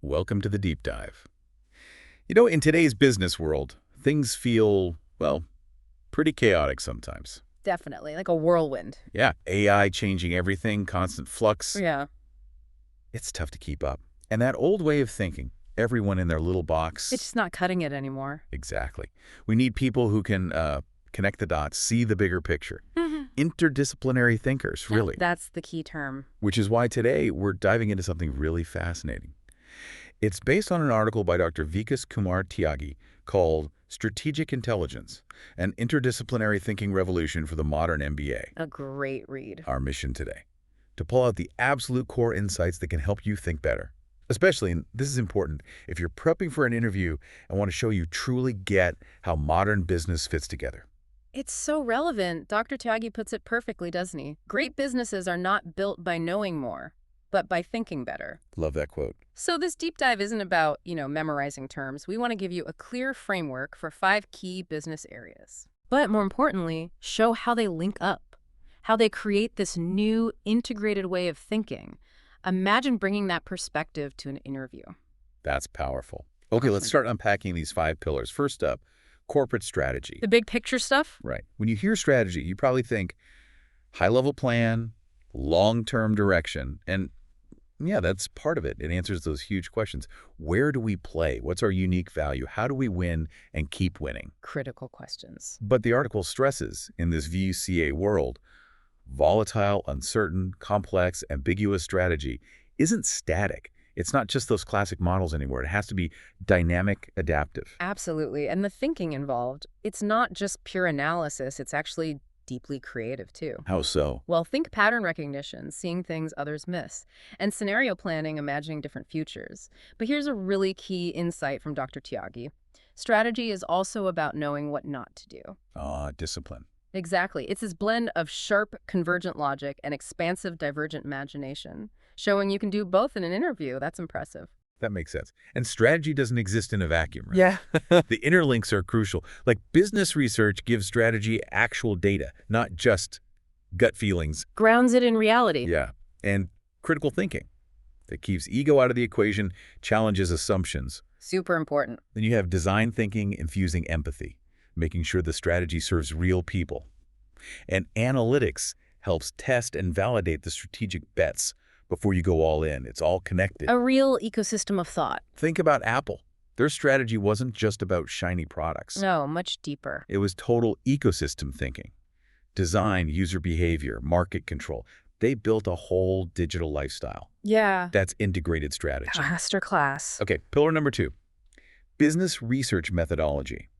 welcome to the deep dive. You know, in today's business world, things feel, well, pretty chaotic sometimes. Definitely, like a whirlwind. Yeah, AI changing everything, constant flux. Yeah. It's tough to keep up. And that old way of thinking, everyone in their little box. It's just not cutting it anymore. Exactly. We need people who can connect the dots, see the bigger picture. Interdisciplinary thinkers, really. That's the key term. Which is why today we're diving into something really fascinating. It's based on an article by Dr. Vikas Kumar Tyagi called Strategic Intelligence, an Interdisciplinary Thinking Revolution for the Modern MBA. A great read. Our mission today, to pull out the absolute core insights that can help you think better. Especially, and this is important, if you're prepping for an interview and want to show you truly get how modern business fits together. It's so relevant. Dr. Tyagi puts it perfectly, doesn't he? Great businesses are not built by knowing more, but by thinking better. Love that quote. So this deep dive isn't about, memorizing terms. We want to give you a clear framework for 5 key business areas. But more importantly, show how they link up, how they create this new integrated way of thinking. Imagine bringing that perspective to an interview. That's powerful. Okay, let's start unpacking these 5 pillars. First up, corporate strategy. The big picture stuff? Right. When you hear strategy, you probably think high-level plan, long-term direction, and yeah, that's part of it. It answers those huge questions. Where do we play? What's our unique value? How do we win and keep winning? Critical questions. But the article stresses, in this VUCA world, volatile, uncertain, complex, ambiguous strategy isn't static. It's not just those classic models anymore. It has to be dynamic, adaptive. Absolutely. And the thinking involved, it's not just pure analysis. It's actually deeply creative, too. How so? Well, think pattern recognition, seeing things others miss, and scenario planning, imagining different futures. But here's a really key insight from Dr. Tyagi. Strategy is also about knowing what not to do. Discipline. Exactly. It's this blend of sharp, convergent logic and expansive, divergent imagination. Showing you can do both in an interview. That's impressive. That makes sense. And strategy doesn't exist in a vacuum, right? Yeah. The interlinks are crucial. Like business research gives strategy actual data, not just gut feelings. Grounds it in reality. Yeah. And critical thinking that keeps ego out of the equation, challenges assumptions. Super important. Then you have design thinking infusing empathy, making sure the strategy serves real people. And analytics helps test and validate the strategic bets before you go all in. It's all connected. A real ecosystem of thought. Think about Apple. Their strategy wasn't just about shiny products. No, much deeper. It was total ecosystem thinking. Design, user behavior, market control. They built a whole digital lifestyle. Yeah. That's integrated strategy. Masterclass. Okay, pillar number 2, business research methodology.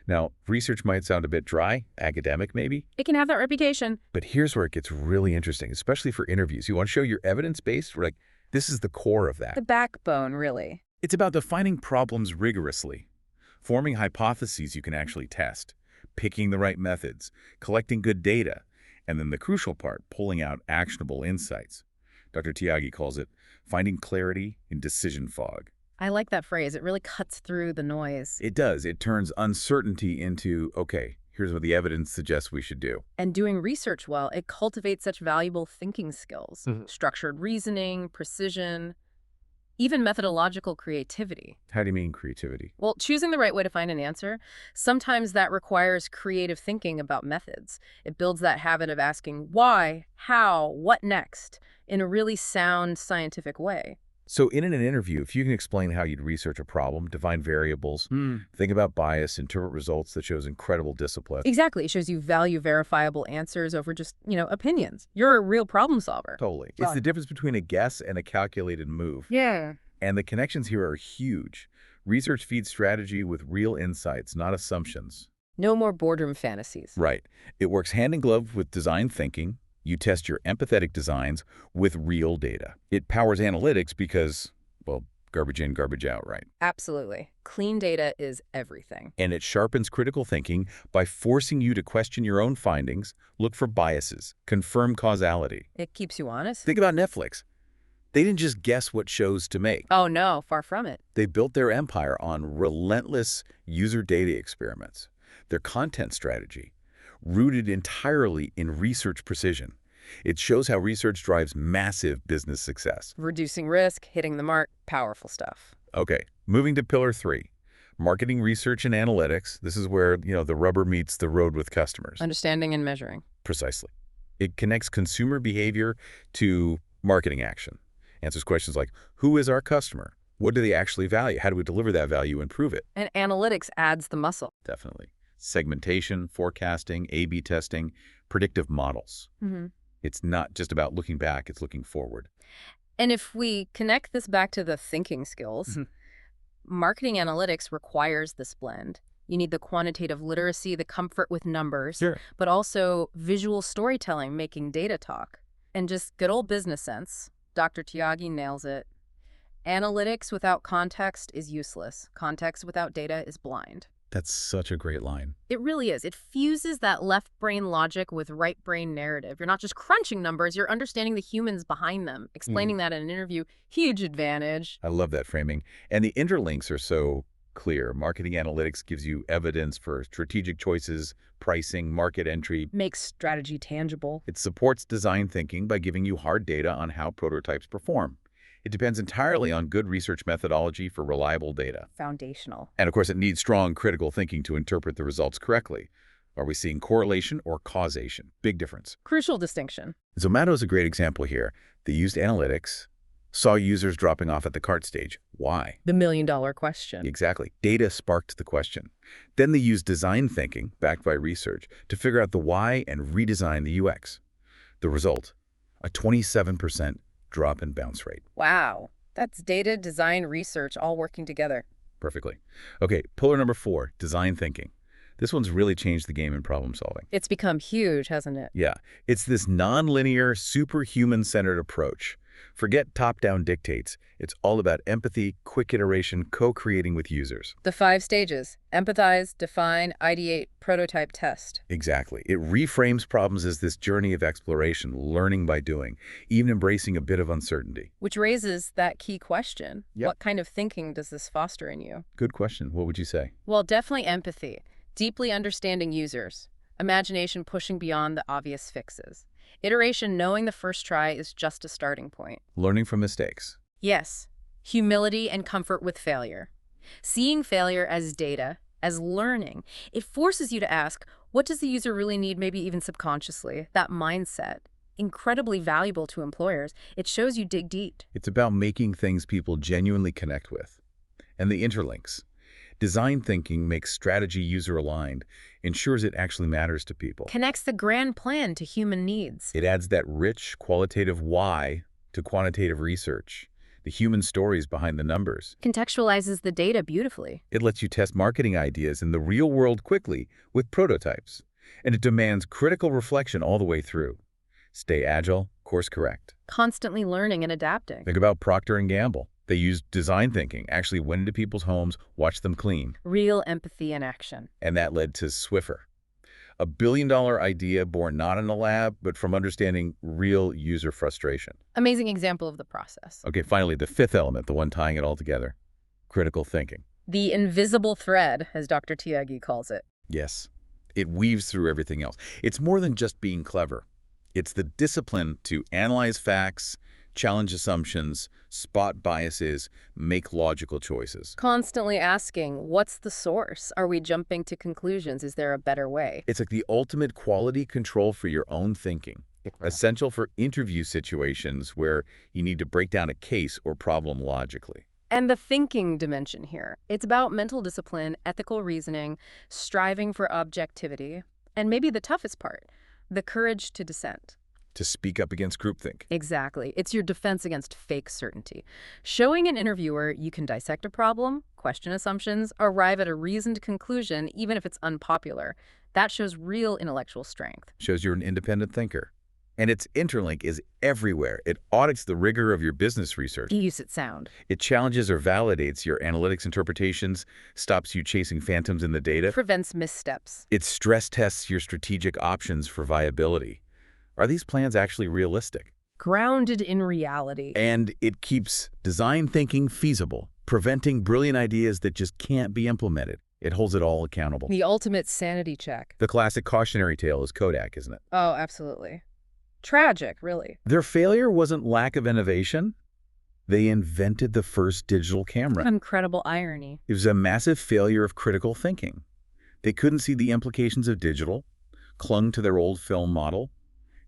Now, research might sound a bit dry, academic maybe, It can have that reputation. but here's where it gets really interesting, especially for interviews. You want to show your evidence-based? Like, this is the core of that. The backbone, really. It's about defining problems rigorously, forming hypotheses you can actually test, picking the right methods, collecting good data, and then the crucial part, pulling out actionable insights. Dr. Tyagi calls it finding clarity in decision fog. I like that phrase. It really cuts through the noise. It does. It turns uncertainty into, okay, here's what the evidence suggests we should do. And doing research well, it cultivates such valuable thinking skills. Structured reasoning, precision, even methodological creativity. How do you mean creativity? Well, choosing the right way to find an answer, sometimes that requires creative thinking about methods. It builds that habit of asking why, how, what next, in a really sound scientific way. So in an interview, if you can explain how you'd research a problem, define variables, think about bias, interpret results, that shows incredible discipline. Exactly. It shows you value verifiable answers over just, opinions. You're a real problem solver. Totally. It's the difference between a guess and a calculated move. Yeah. And the connections here are huge. Research feeds strategy with real insights, not assumptions. No more boardroom fantasies. Right. It works hand in glove with design thinking. You test your empathetic designs with real data. It powers analytics because, well, garbage in, garbage out, right? Absolutely. Clean data is everything. And it sharpens critical thinking by forcing you to question your own findings, look for biases, confirm causality. It keeps you honest. Think about Netflix. They didn't just guess what shows to make. Oh, no, far from it. They built their empire on relentless user data experiments. Their content strategy, rooted entirely in research precision, It shows how research drives massive business success. Reducing risk, hitting the mark, powerful stuff. Okay, moving to pillar 3, marketing research and analytics. This is where, the rubber meets the road with customers. Understanding and measuring. Precisely. It connects consumer behavior to marketing action. Answers questions like, who is our customer? What do they actually value? How do we deliver that value and prove it? And analytics adds the muscle. Definitely. Segmentation, forecasting, A/B testing, predictive models. It's not just about looking back, it's looking forward. And if we connect this back to the thinking skills, marketing analytics requires this blend. You need the quantitative literacy, the comfort with numbers, but also visual storytelling, making data talk. And just good old business sense. Dr. Tyagi nails it. Analytics without context is useless. Context without data is blind. That's such a great line. It really is. It fuses that left brain logic with right brain narrative. You're not just crunching numbers, you're understanding the humans behind them. Explaining that in an interview, huge advantage. I love that framing. And the interlinks are so clear. Marketing analytics gives you evidence for strategic choices, pricing, market entry. Makes strategy tangible. It supports design thinking by giving you hard data on how prototypes perform. It depends entirely on good research methodology for reliable data. Foundational. And of course, it needs strong critical thinking to interpret the results correctly. Are we seeing correlation or causation? Big difference. Crucial distinction. Zomato is a great example here. They used analytics, saw users dropping off at the cart stage. Why? The million-dollar question. Exactly. Data sparked the question. Then they used design thinking, backed by research, to figure out the why and redesign the UX. The result, a 27% drop in bounce rate. Wow. That's data, design, research, all working together. Perfectly. Okay, pillar number 4, design thinking. This one's really changed the game in problem solving. It's become huge, hasn't it? Yeah, it's this nonlinear, superhuman-centered approach. Forget top-down dictates. It's all about empathy, quick iteration, co-creating with users. The 5 stages: empathize, define, ideate, prototype, test. Exactly. It reframes problems as this journey of exploration, learning by doing, even embracing a bit of uncertainty. Which raises that key question. Yep. What kind of thinking does this foster in you? Good question. What would you say? Well, definitely empathy. Deeply understanding users. Imagination pushing beyond the obvious fixes. Iteration knowing the first try is just a starting point. Learning from mistakes. Yes. Humility and comfort with failure. Seeing failure as data, as learning. It forces you to ask, what does the user really need, maybe even subconsciously? That mindset. Incredibly valuable to employers. It shows you dig deep. It's about making things people genuinely connect with. And the interlinks. Design thinking makes strategy user-aligned, ensures it actually matters to people. Connects the grand plan to human needs. It adds that rich, qualitative why to quantitative research, the human stories behind the numbers. Contextualizes the data beautifully. It lets you test marketing ideas in the real world quickly with prototypes. And it demands critical reflection all the way through. Stay agile, course correct. Constantly learning and adapting. Think about Procter & Gamble. They used design thinking, actually went into people's homes, watched them clean. Real empathy in action. And that led to Swiffer, a billion-dollar idea born not in a lab, but from understanding real user frustration. Amazing example of the process. Okay, finally, the 5th element, the one tying it all together, critical thinking. The invisible thread, as Dr. Tyagi calls it. Yes, it weaves through everything else. It's more than just being clever. It's the discipline to analyze facts, challenge assumptions, spot biases, make logical choices. Constantly asking, what's the source? Are we jumping to conclusions? Is there a better way? It's like the ultimate quality control for your own thinking, essential for interview situations where you need to break down a case or problem logically. And the thinking dimension here. It's about mental discipline, ethical reasoning, striving for objectivity, and maybe the toughest part, the courage to dissent. To speak up against groupthink. Exactly. It's your defense against fake certainty. Showing an interviewer you can dissect a problem, question assumptions, arrive at a reasoned conclusion, even if it's unpopular. That shows real intellectual strength. Shows you're an independent thinker. And its interlink is everywhere. It audits the rigor of your business research. Use it sound. It challenges or validates your analytics interpretations, stops you chasing phantoms in the data. Prevents missteps. It stress tests your strategic options for viability. Are these plans actually realistic? Grounded in reality. And it keeps design thinking feasible, preventing brilliant ideas that just can't be implemented. It holds it all accountable. The ultimate sanity check. The classic cautionary tale is Kodak, isn't it? Oh, absolutely. Tragic, really. Their failure wasn't lack of innovation. They invented the first digital camera. Incredible irony. It was a massive failure of critical thinking. They couldn't see the implications of digital, clung to their old film model,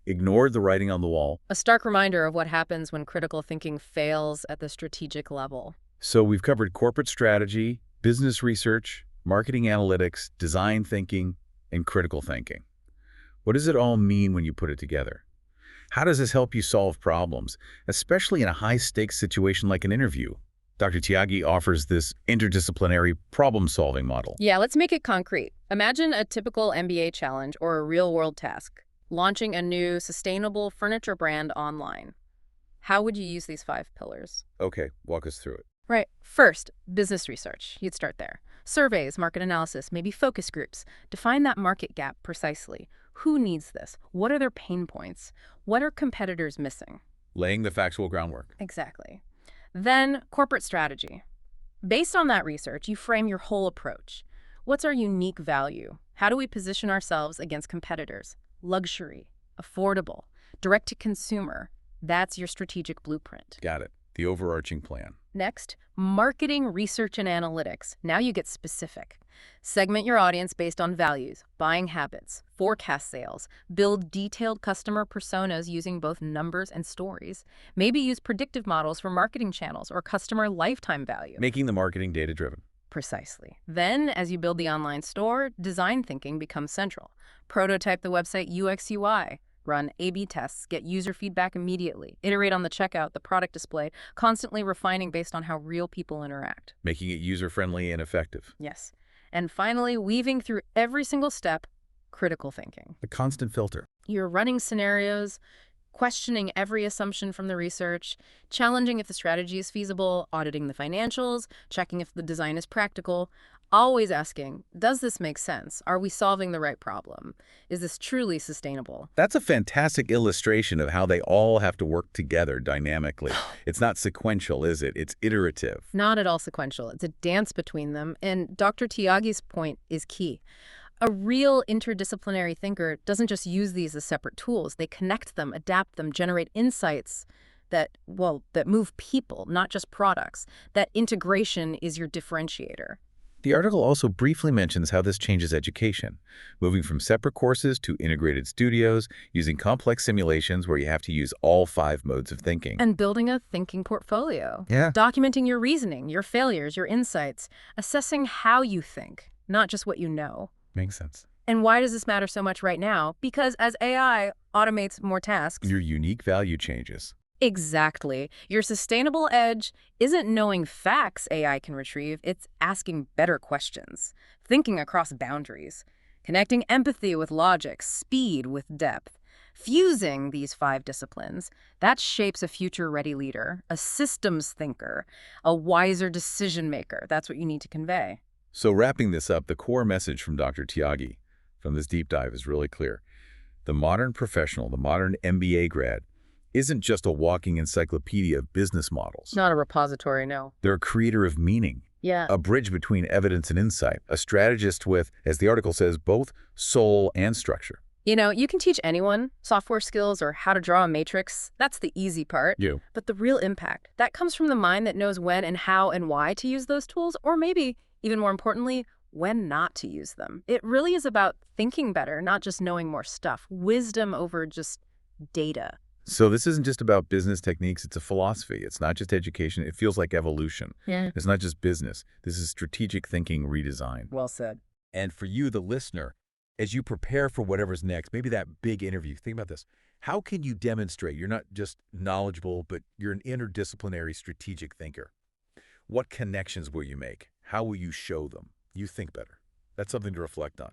ignored the writing on the wall. A stark reminder of what happens when critical thinking fails at the strategic level. So we've covered corporate strategy, business research, marketing analytics, design thinking, and critical thinking. What does it all mean when you put it together? How does this help you solve problems, especially in a high-stakes situation like an interview? Dr. Tyagi offers this interdisciplinary problem-solving model. Yeah, let's make it concrete. Imagine a typical MBA challenge or a real-world task, launching a new sustainable furniture brand online. How would you use these 5 pillars? Okay, walk us through it. Right. First, business research. You'd start there. Surveys, market analysis, maybe focus groups. Define that market gap precisely. Who needs this? What are their pain points? What are competitors missing? Laying the factual groundwork. Exactly. Then, corporate strategy. Based on that research, you frame your whole approach. What's our unique value? How do we position ourselves against competitors? Luxury, affordable, direct to consumer. That's your strategic blueprint. Got it. The overarching plan. Next, marketing, research, and analytics. Now you get specific. Segment your audience based on values, buying habits, forecast sales, build detailed customer personas using both numbers and stories. Maybe use predictive models for marketing channels or customer lifetime value. Making the marketing data-driven. Precisely. Then, as you build the online store, design thinking becomes central. Prototype the website UX/UI. Run A/B tests, get user feedback immediately, iterate on the checkout, the product display, constantly refining based on how real people interact. Making it user-friendly and effective. Yes. And finally, weaving through every single step, critical thinking. The constant filter. You're running scenarios, questioning every assumption from the research, challenging if the strategy is feasible, auditing the financials, checking if the design is practical, always asking, does this make sense? Are we solving the right problem? Is this truly sustainable? That's a fantastic illustration of how they all have to work together dynamically. It's not sequential, is it? It's iterative. Not at all sequential. It's a dance between them, and Dr. Tiagi's point is key. A real interdisciplinary thinker doesn't just use these as separate tools. They connect them, adapt them, generate insights that move people, not just products. That integration is your differentiator. The article also briefly mentions how this changes education, moving from separate courses to integrated studios, using complex simulations where you have to use all 5 modes of thinking. And building a thinking portfolio. Yeah. Documenting your reasoning, your failures, your insights, assessing how you think, not just what you know. Makes sense. And why does this matter so much right now? Because as AI automates more tasks, Your unique value changes. exactly. Your sustainable edge isn't knowing facts AI can retrieve, it's asking better questions, thinking across boundaries, connecting empathy with logic, speed with depth. Fusing these 5 disciplines, that shapes a future-ready leader, a systems thinker, a wiser decision maker. That's what you need to convey. So wrapping this up, the core message from Dr. Tyagi from this deep dive is really clear. The modern professional, the modern MBA grad, isn't just a walking encyclopedia of business models. Not a repository, no. They're a creator of meaning, Yeah. a bridge between evidence and insight, a strategist with, as the article says, both soul and structure. You know, you can teach anyone software skills or how to draw a matrix. That's the easy part. But the real impact, that comes from the mind that knows when and how and why to use those tools, or maybe, even more importantly, when not to use them. It really is about thinking better, not just knowing more stuff. Wisdom over just data. So this isn't just about business techniques, it's a philosophy. It's not just education, it feels like evolution. Yeah. It's not just business. This is strategic thinking redesigned. Well said. And for you, the listener, as you prepare for whatever's next, maybe that big interview, think about this. How can you demonstrate you're not just knowledgeable, but you're an interdisciplinary strategic thinker? What connections will you make? How will you show them? You think better. That's something to reflect on.